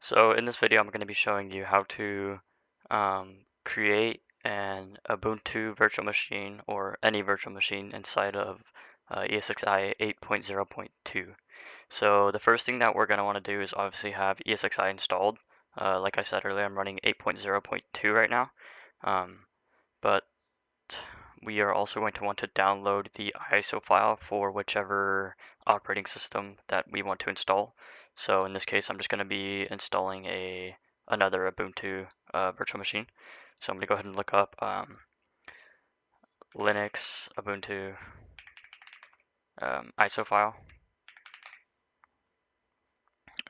So in this video, I'm going to be showing you how to create an Ubuntu virtual machine or any virtual machine inside of ESXi 8.0.2. So the first thing that we're going to want to do is obviously have ESXi installed. Like I said earlier, I'm running 8.0.2 right now, but we are also going to want to download the ISO file for whichever operating system that we want to install. So in this case, I'm just going to be installing another Ubuntu virtual machine. So I'm going to go ahead and look up Linux Ubuntu ISO file,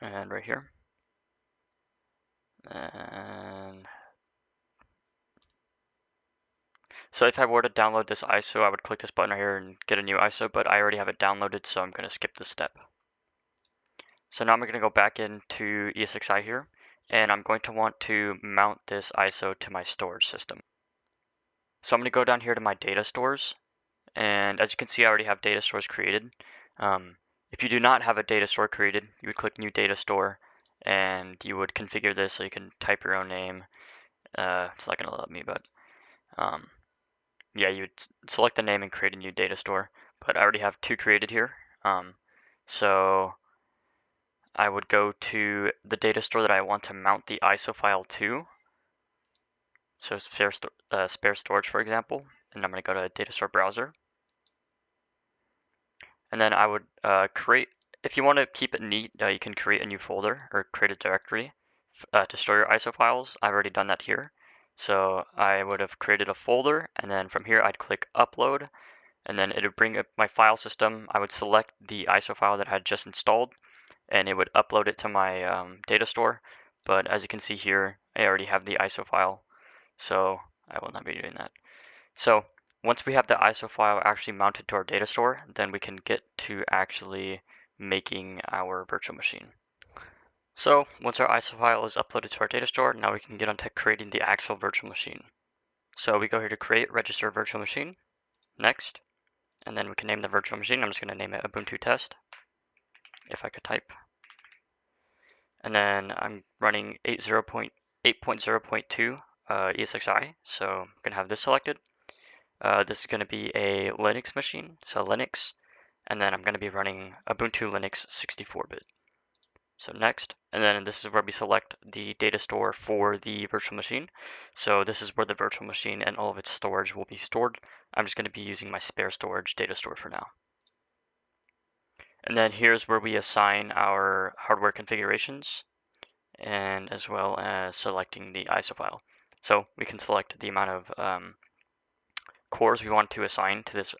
and right here. And so if I were to download this ISO, I would click this button right here and get a new ISO, but I already have it downloaded, so I'm going to skip this step. So now I'm going to go back into ESXi here, and I'm going to want to mount this ISO to my storage system. So I'm going to go down here to my data stores, and as you can see, I already have data stores created. If you do not have a data store created, you would click New Data Store, and you would configure this so you can type your own name. It's not going to let me, but yeah, you would select the name and create a new data store. But I already have two created here, so I would go to the data store that I want to mount the ISO file to. So spare storage, for example, and I'm going to go to data store browser. And then I would create, if you want to keep it neat, you can create a new folder or create a directory to store your ISO files. I've already done that here. So I would have created a folder, and then from here I'd click upload, and then it would bring up my file system. I would select the ISO file that I had just installed, and it would upload it to my data store. But as you can see here, I already have the ISO file, so I will not be doing that. So once we have the ISO file actually mounted to our data store, then we can get to actually making our virtual machine. So once our ISO file is uploaded to our data store, now we can get on to creating the actual virtual machine. So we go here to create register virtual machine, next, and then we can name the virtual machine. I'm just going to name it Ubuntu test, if I could type. And then I'm running 8.0.2 ESXi, so I'm going to have this selected. This is going to be a Linux machine, so Linux, and then I'm going to be running Ubuntu Linux 64-bit. So next, and then this is where we select the data store for the virtual machine. So this is where the virtual machine and all of its storage will be stored. I'm just going to be using my spare storage data store for now. And then here's where we assign our hardware configurations, and as well as selecting the ISO file. So we can select the amount of cores we want to assign to this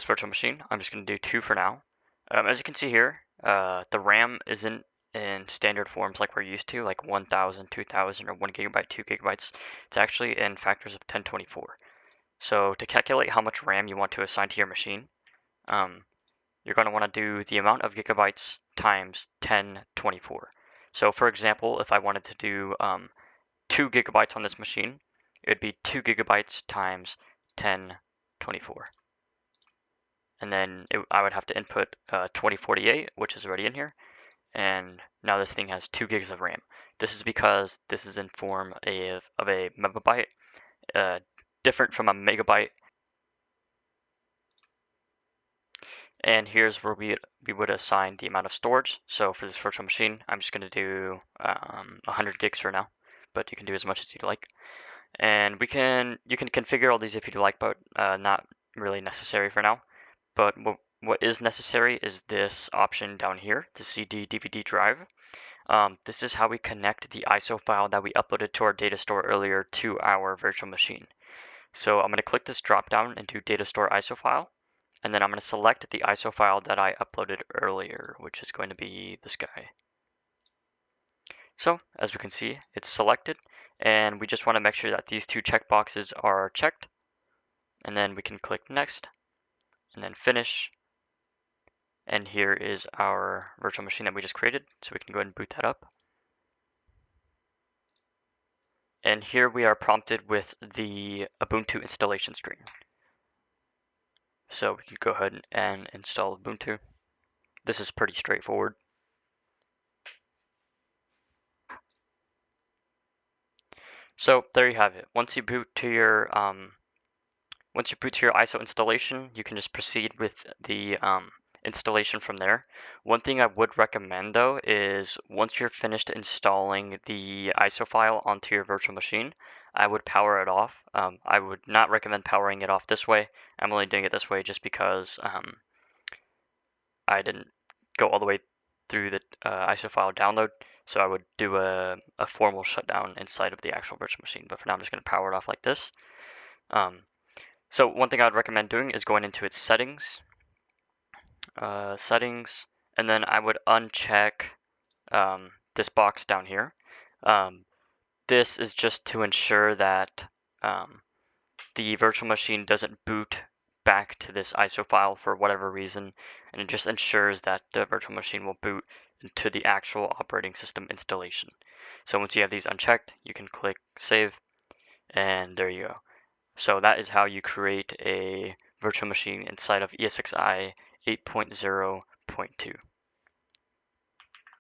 virtual machine. I'm just going to do 2 for now. As you can see here, the RAM isn't in standard forms like we're used to, like 1000, 2000, or 1 gigabyte, 2 gigabytes. It's actually in factors of 1024. So to calculate how much RAM you want to assign to your machine, you're going to want to do the amount of gigabytes times 1024. So for example, if I wanted to do 2 gigabytes on this machine, it would be 2 gigabytes times 1024. And then I would have to input 2048, which is already in here, and now this thing has 2 gigs of RAM. This is because this is in form of a megabyte, different from a megabyte. And here's where we would assign the amount of storage. So for this virtual machine, I'm just going to do 100 gigs for now, but you can do as much as you like. And you can configure all these if you like, but not really necessary for now. But what is necessary is this option down here, the CD DVD drive. This is how we connect the ISO file that we uploaded to our data store earlier to our virtual machine. So I'm going to click this drop down and do data store ISO file, and then I'm going to select the ISO file that I uploaded earlier, which is going to be this guy. So as we can see, it's selected, and we just want to make sure that these 2 checkboxes are checked, and then we can click next, and then finish. And here is our virtual machine that we just created, so we can go ahead and boot that up. And here we are prompted with the Ubuntu installation screen. So we can go ahead and install Ubuntu. This is pretty straightforward. So there you have it. Once you boot to your ISO installation, you can just proceed with the installation from there. One thing I would recommend though is once you're finished installing the ISO file onto your virtual machine, I would power it off. I would not recommend powering it off this way. I'm only doing it this way just because I didn't go all the way through the ISO file download, so I would do a formal shutdown inside of the actual virtual machine. But for now, I'm just going to power it off like this. So one thing I would recommend doing is going into its settings, and then I would uncheck this box down here. This is just to ensure that the virtual machine doesn't boot back to this ISO file for whatever reason, and it just ensures that the virtual machine will boot into the actual operating system installation. So once you have these unchecked, you can click save, and there you go. So that is how you create a virtual machine inside of ESXi 8.0.2.